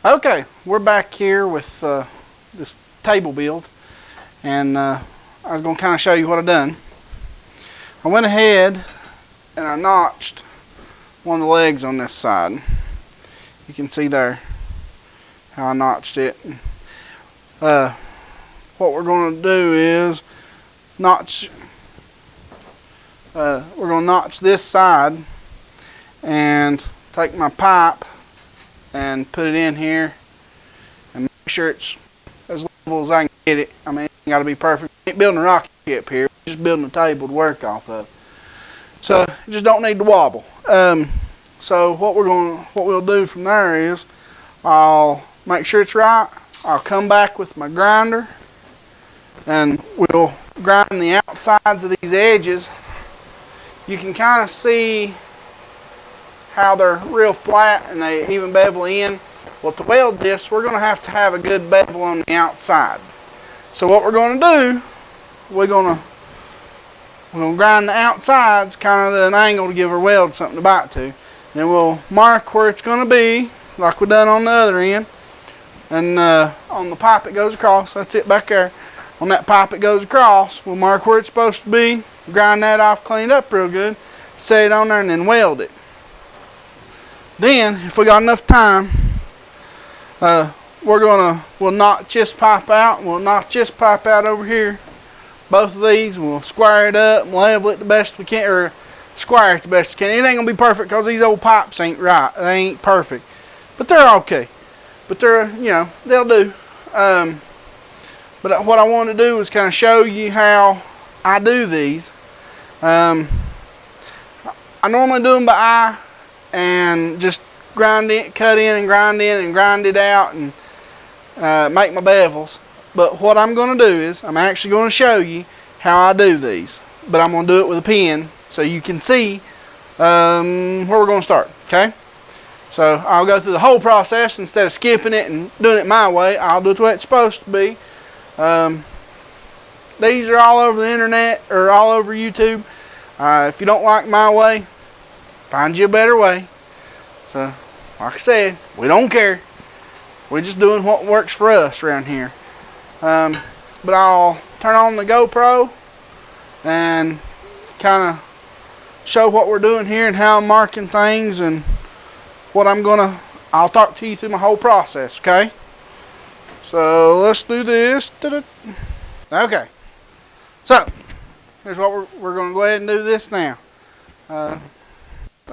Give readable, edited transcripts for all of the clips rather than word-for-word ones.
Okay, we're back here with this table build, and I was going to kind of show you what I've done. I went ahead and I notched one of the legs on this side. You can see there how I notched it. What we're going to do is notch. We're going to notch this side and take my pipe and put it in here and make sure it's as level as I can get it. I mean, it ain't got to be perfect. I ain't building a rocket up here. We're just building a table to work off of. So you just don't need to wobble. So what we'll do from there is I'll make sure it's right. I'll come back with my grinder and we'll grind the outsides of these edges. You can kind of see how they're real flat and they even bevel in. Well, to weld this, we're going to have a good bevel on the outside. So what we're going to do, we're going to grind the outsides kind of at an angle to give our weld something to bite to. Then we'll mark where it's going to be, like we done on the other end. And on the pipe it goes across, that's it back there. On that pipe it goes across, we'll mark where it's supposed to be, grind that off, clean it up real good, set it on there, and then weld it. Then, if we got enough time, we'll notch this pipe out, and we'll notch this pipe out over here. Both of these, we'll square it up and level it the best we can, or square it the best we can. It ain't gonna be perfect because these old pipes ain't right. They ain't perfect, but they're okay. But they're, they'll do. But what I wanted to do was kind of show you how I do these. I normally do them by eye and just grind it, cut in and grind it out and make my bevels. But what I'm going to do is I'm actually going to show you how I do these. But I'm going to do it with a pen so you can see where we're going to start. Okay? So I'll go through the whole process instead of skipping it and doing it my way. I'll do it the way it's supposed to be. These are all over the internet or all over YouTube. If you don't like my way, find you a better way. So, like I said, we don't care. We're just doing what works for us around here. But I'll turn on the GoPro and kind of show what we're doing here and how I'm marking things and what I'll talk to you through my whole process, okay? So, let's do this. Okay. So, here's what we're going to go ahead and do this now. I'll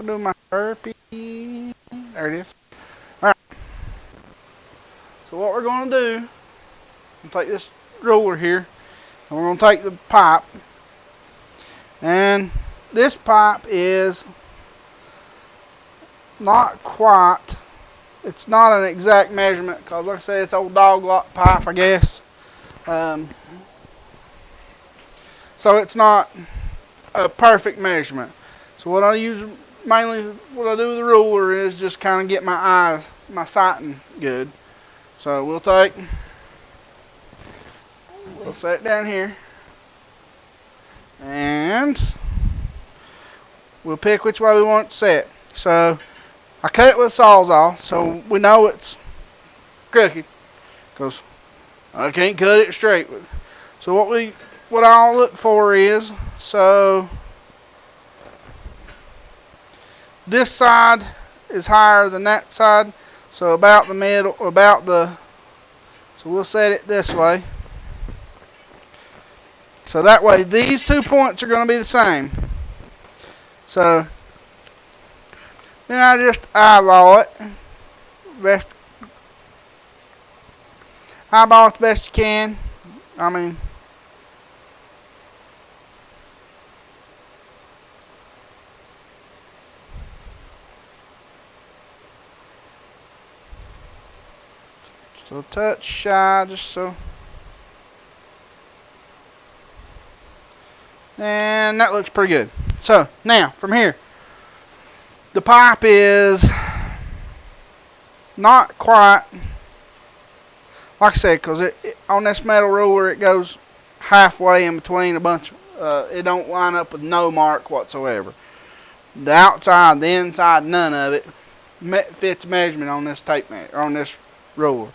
do my burpee. There it is. Alright. So what we're going to do, take this ruler here, and we're going to take the pipe. And this pipe is not quite, it's not an exact measurement, because like I said, it's old dog lock pipe, I guess. So it's not a perfect measurement. So what I use mainly, what I do with the ruler is just kind of get my sighting good. So we'll set it down here, and we'll pick which way we want it set. So I cut it with a Sawzall, so we know it's crooked, because I can't cut it straight. So what I'll look for is, so this side is higher than that side, so about the middle, so we'll set it this way. So that way these 2 points are going to be the same. So then I just eyeball it. Eyeball it the best you can. I mean, so a touch shy, just so. And that looks pretty good. So now from here, the pipe is not quite, like I said, because on this metal ruler it goes halfway in between a bunch. It don't line up with no mark whatsoever. The outside, the inside, none of it fits measurement on this tape measure, on this roller.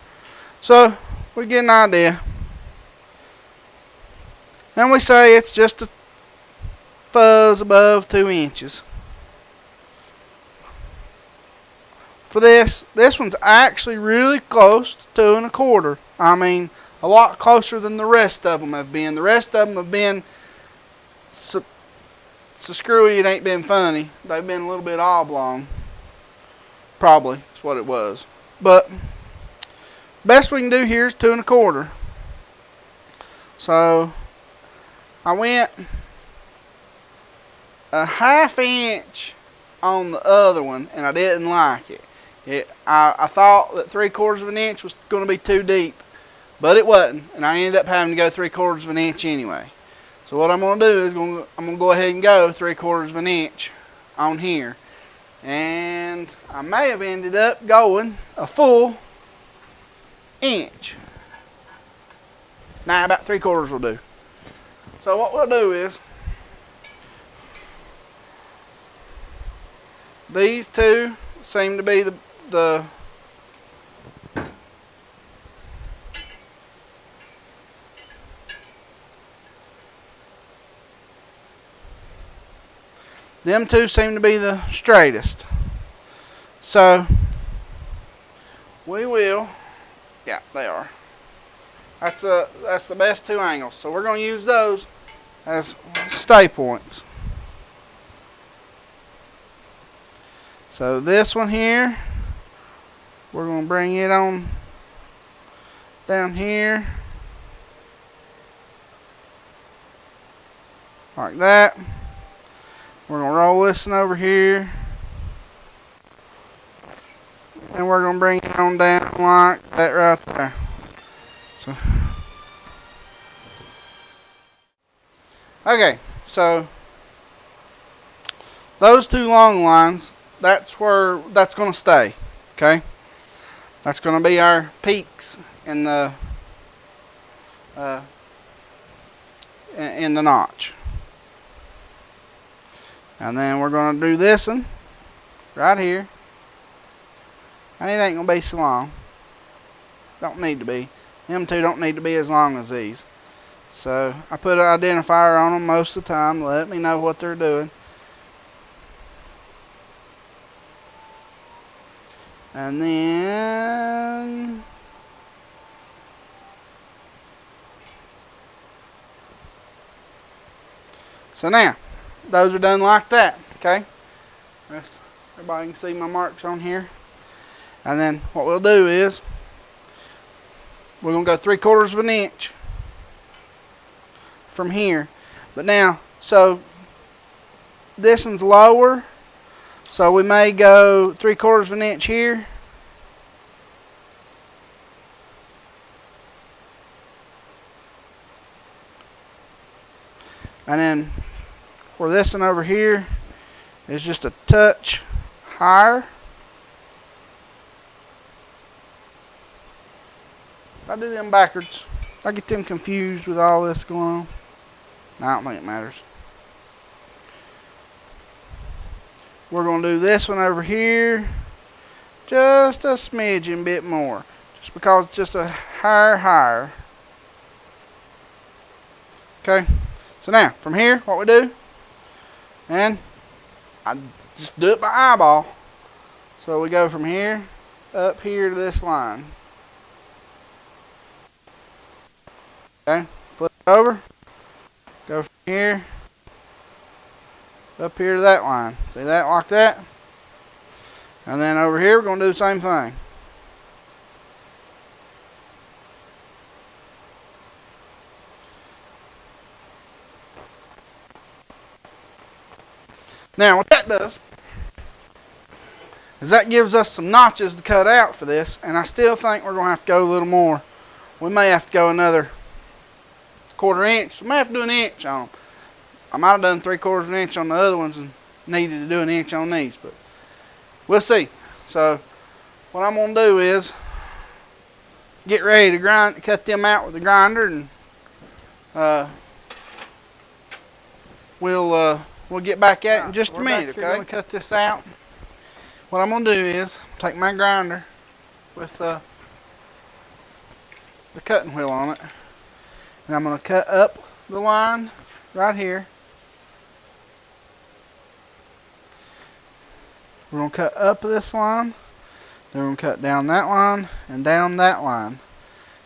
So we get an idea. And we say it's just a fuzz above 2 inches. For this one's actually really close to 2 1/4. I mean, a lot closer than the rest of them have been. The rest of them have been so screwy it ain't been funny. They've been a little bit oblong. Probably, that's what it was. But best we can do here is 2 1/4. So I went a 1/2 inch on the other one, and I didn't like it. I thought that 3/4 of an inch was going to be too deep, but it wasn't, and I ended up having to go 3/4 of an inch anyway. So what I'm going to do is I'm going to go ahead and go 3/4 of an inch on here, and I may have ended up going a full inch. Nah, about 3/4 will do. So what we'll do is these two seem to be the them two seem to be the straightest. So we will, yeah, they are. That's the best 2 angles. So we're going to use those as stay points. So this one here, we're going to bring it on down here like that. We're going to roll this one over here, and we're going to bring it on down like that right there. So, okay, so those 2 long lines, that's where that's going to stay. Okay, that's going to be our peaks in the notch. And then we're going to do this one right here, and it ain't going to be so long. Don't need to be. Them two don't need to be as long as these. So I put an identifier on them most of the time to let me know what they're doing. And then so now those are done like that. Okay, everybody can see my marks on here. And then what we'll do is we're going to go 3/4 of an inch from here. But now, so this one's lower, so we may go 3/4 of an inch here. And then where this one over here is just a touch higher. I do them backwards. I get them confused with all this going on. I don't think it matters. We're going to do this one over here just a smidgen bit more, just because it's just a higher. Okay, so now from here what we do, and I just do it by eyeball. So we go from here up here to this line. Okay, flip it over, go from here up here to that line. See that, like that? And then over here we're going to do the same thing. Now what that does is that gives us some notches to cut out for this, and I still think we're going to have to go a little more. We may have to go another 1/4 inch. We may have to do an inch on them. I might have done 3/4 of an inch on the other ones and needed to do an inch on these, but we'll see. So what I'm going to do is get ready to cut them out with the grinder, and we'll get back at it in just a minute. Okay, we're going to cut this out. What I'm going to do is take my grinder with the cutting wheel on it. And I'm going to cut up the line right here. We're going to cut up this line. Then we're going to cut down that line and down that line.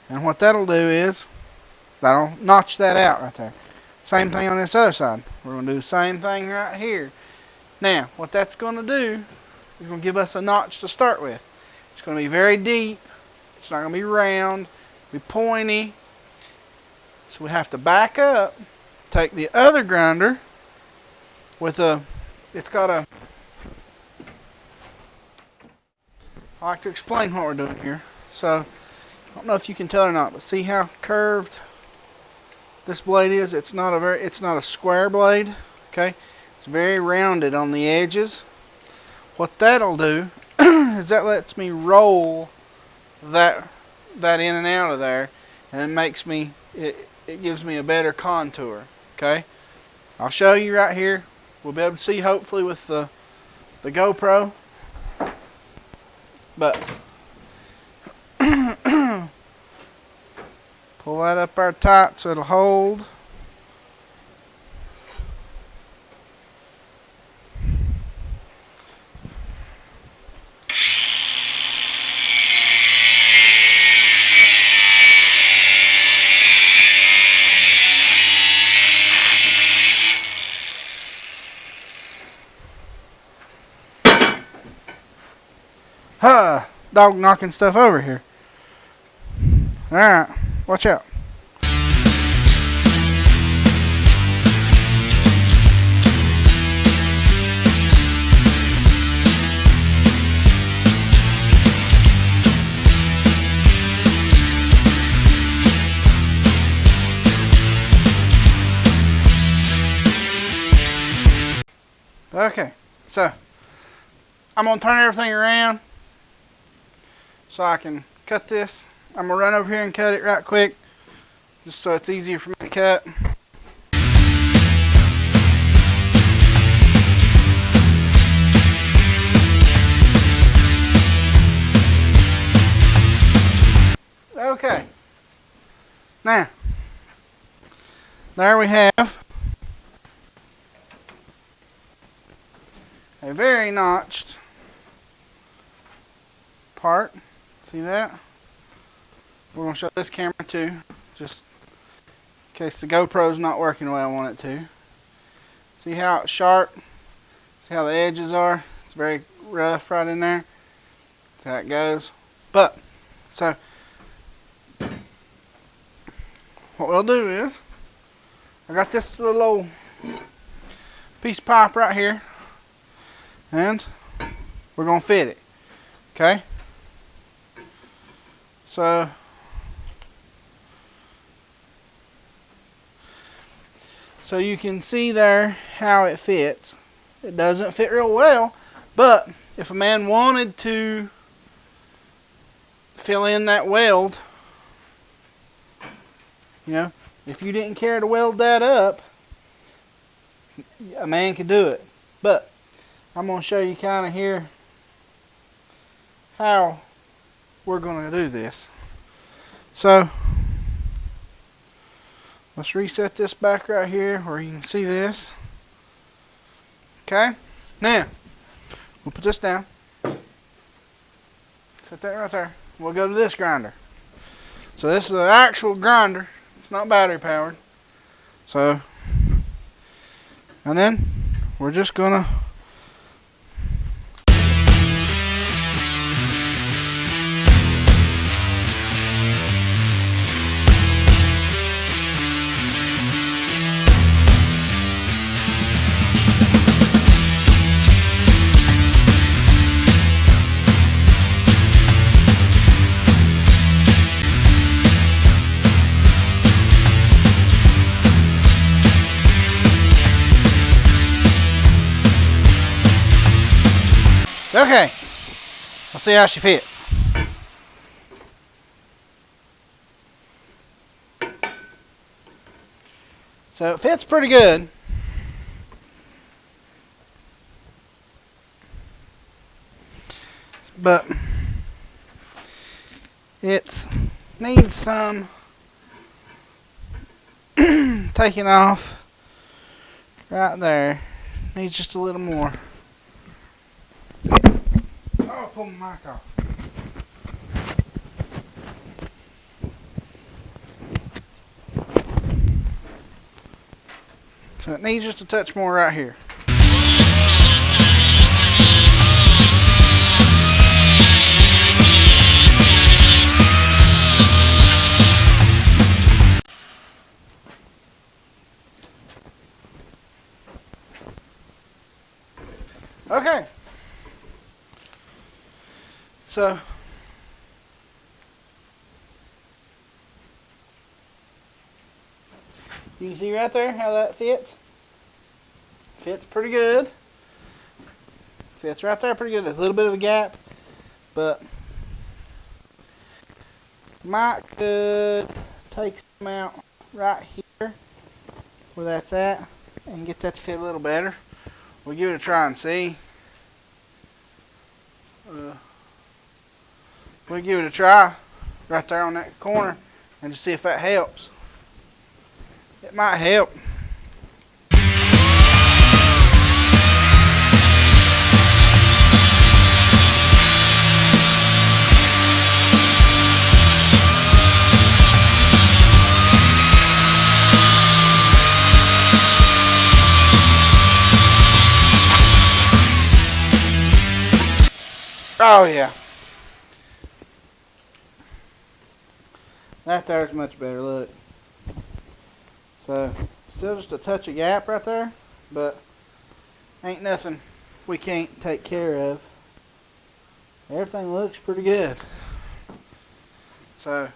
And what that'll do is, that'll notch that out right there. Same thing on this other side. We're going to do the same thing right here. Now, what that's going to do is going to give us a notch to start with. It's going to be very deep. It's not going to be round, be pointy. So we have to back up, take the other grinder with it's got a, I like to explain what we're doing here. So, I don't know if you can tell or not, but see how curved this blade is? It's not a square blade, okay? It's very rounded on the edges. What that'll do is that lets me roll that in and out of there, and it gives me a better contour, okay? I'll show you right here. We'll be able to see hopefully with the GoPro, but pull that up there tight so it'll hold. Huh, dog knocking stuff over here. Alright, watch out. Okay, so I'm going to turn everything around so I can cut this. I'm going to run over here and cut it right quick, just so it's easier for me to cut. Okay, now, there we have a very notched part. See that? We're going to show this camera too, just in case the GoPro's not working the way I want it to. See how it's sharp? See how the edges are? It's very rough right in there. That's how it goes. But, so, what we'll do is, I got this little old piece of pipe right here, and we're going to fit it. Okay? So you can see there how it fits. It doesn't fit real well, but if a man wanted to fill in that weld, you know, if you didn't care to weld that up, a man could do it. But I'm going to show you kind of here how we're going to do this. So let's reset this back right here where you can see this. Okay, now we'll put this down, set that right there. We'll go to this grinder. So this is an actual grinder, it's not battery powered. So, and then we're just gonna okay, let's see how she fits. So it fits pretty good. But it's needs some taking off right there. Needs just a little more. Oh, pull my mic off. So it needs just a touch more right here. Okay. So you can see right there how that fits. Fits pretty good. Fits right there pretty good. There's a little bit of a gap, but might could take some out right here where that's at and get that to fit a little better. We'll give it a try and see. We'll give it a try right there on that corner and just see if that helps. It might help. Oh yeah. That there's much better, look. So, still just a touch of gap right there, but ain't nothing we can't take care of. Everything looks pretty good. So,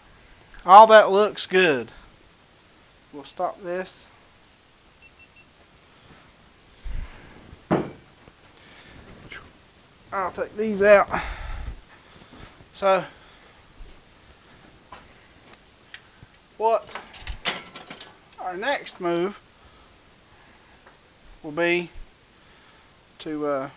all that looks good. We'll stop this. I'll take these out. So, what our next move will be to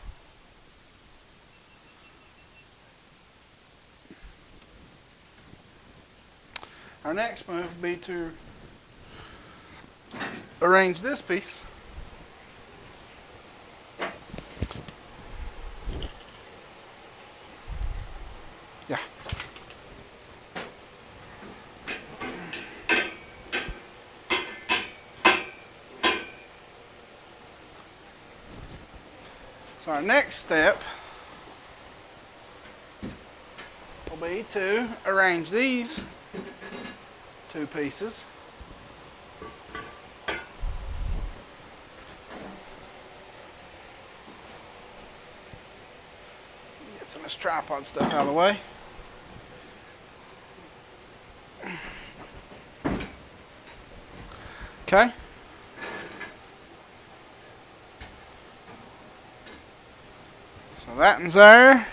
arrange this piece. Yeah. So our next step will be to arrange these two pieces. Get some of this tripod stuff out of the way. Okay. So that one's there.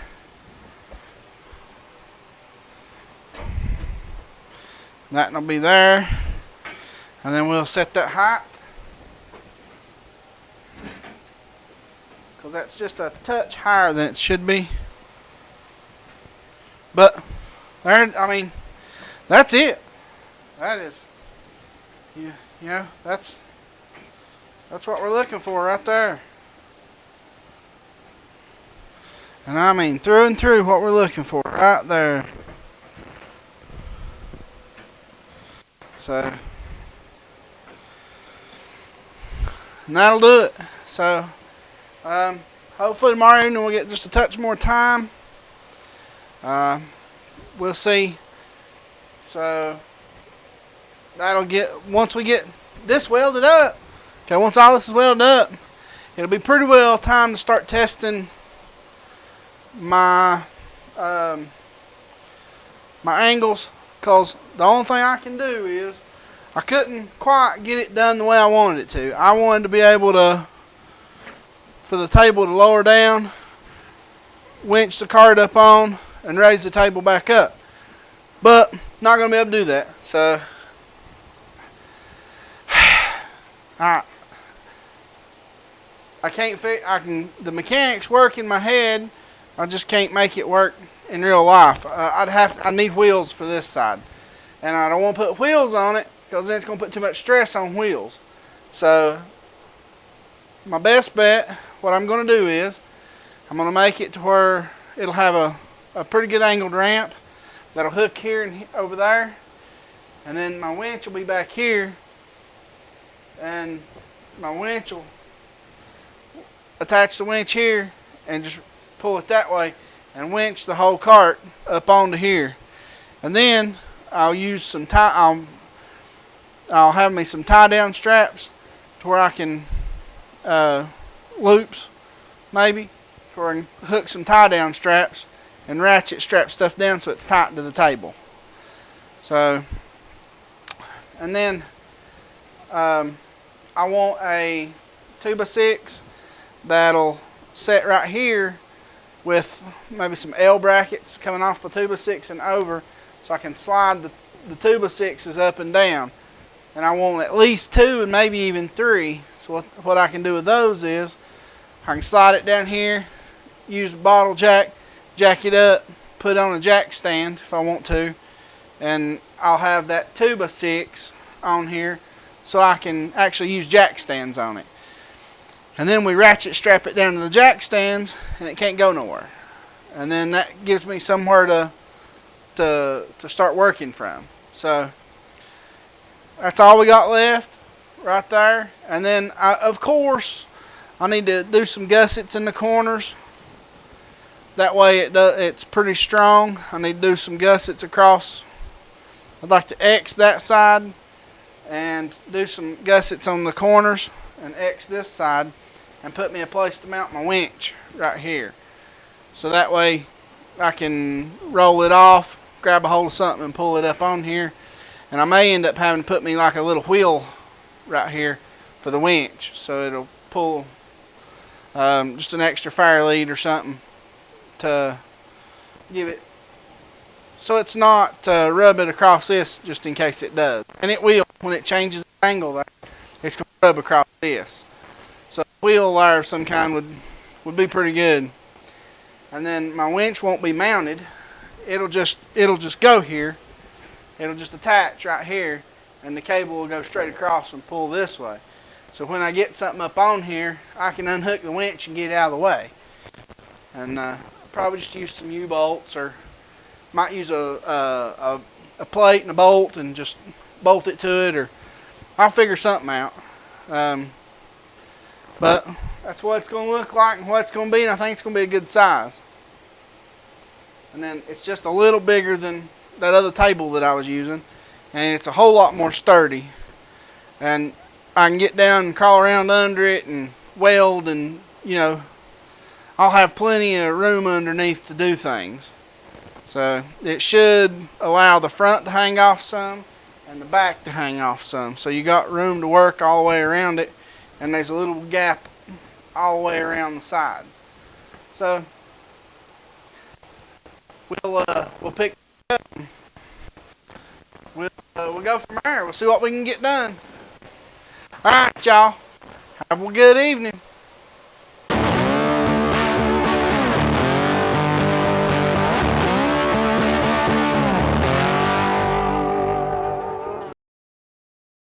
That will be there. And then we'll set that height. Because that's just a touch higher than it should be. But there, I mean, that's it. That is, you know, that's what we're looking for right there. And I mean through and through what we're looking for right there. So, and that'll do it. So, hopefully tomorrow evening we'll get just a touch more time. We'll see. So, that'll get, once we get this welded up, okay, once all this is welded up, it'll be pretty well time to start testing my my angles, because the only thing I can do is I couldn't quite get it done the way I wanted it to. I wanted to be able to, for the table to lower down, winch the cart up on, and raise the table back up. But not going to be able to do that. So I can't the mechanics work in my head. I just can't make it work in real life. I need wheels for this side. and I don't want to put wheels on it because then it's going to put too much stress on wheels. So my best bet, what I'm going to do is I'm going to make it to where it'll have a pretty good angled ramp that'll hook here and over there, and then my winch will be back here, and my winch will attach the winch here and just pull it that way and winch the whole cart up onto here. And then I'll use some I'll have me some tie down straps to where I can loops maybe, to where I can hook some tie down straps and ratchet strap stuff down so it's tight to the table. So, and then I want a 2x6 that'll set right here with maybe some L brackets coming off the 2x6 and over, so I can slide the 2x6s up and down. And I want at least 2 and maybe even 3. So what I can do with those is I can slide it down here, use a bottle jack, jack it up, put it on a jack stand if I want to, and I'll have that 2x6 on here so I can actually use jack stands on it. And then we ratchet strap it down to the jack stands and it can't go nowhere. And then that gives me somewhere to start working from. So that's all we got left right there. And then of course I need to do some gussets in the corners. That way it's pretty strong. I need to do some gussets across. I'd like to X that side and do some gussets on the corners and X this side and put me a place to mount my winch right here. So that way I can roll it off, grab a hold of something and pull it up on here. And I may end up having to put me like a little wheel right here for the winch, so it'll pull just an extra fire lead or something to give it, so it's not rub it across this just in case it does. And it will, when it changes the angle there, it's going to rub across this. So a wheel there of some kind would be pretty good. And then my winch won't be mounted. It'll just go here. It'll just attach right here, and the cable will go straight across and pull this way. So when I get something up on here, I can unhook the winch and get it out of the way. And probably just use some U-bolts, or might use a plate and a bolt and just bolt it to it, or I'll figure something out. But that's what it's going to look like and what it's going to be, and I think it's going to be a good size. And then it's just a little bigger than that other table that I was using, and it's a whole lot more sturdy. And I can get down and crawl around under it and weld, and I'll have plenty of room underneath to do things. So it should allow the front to hang off some and the back to hang off some. So you got room to work all the way around it, and there's a little gap all the way around the sides. So we'll pick it up. We'll go from there. We'll see what we can get done. All right, y'all. Have a good evening.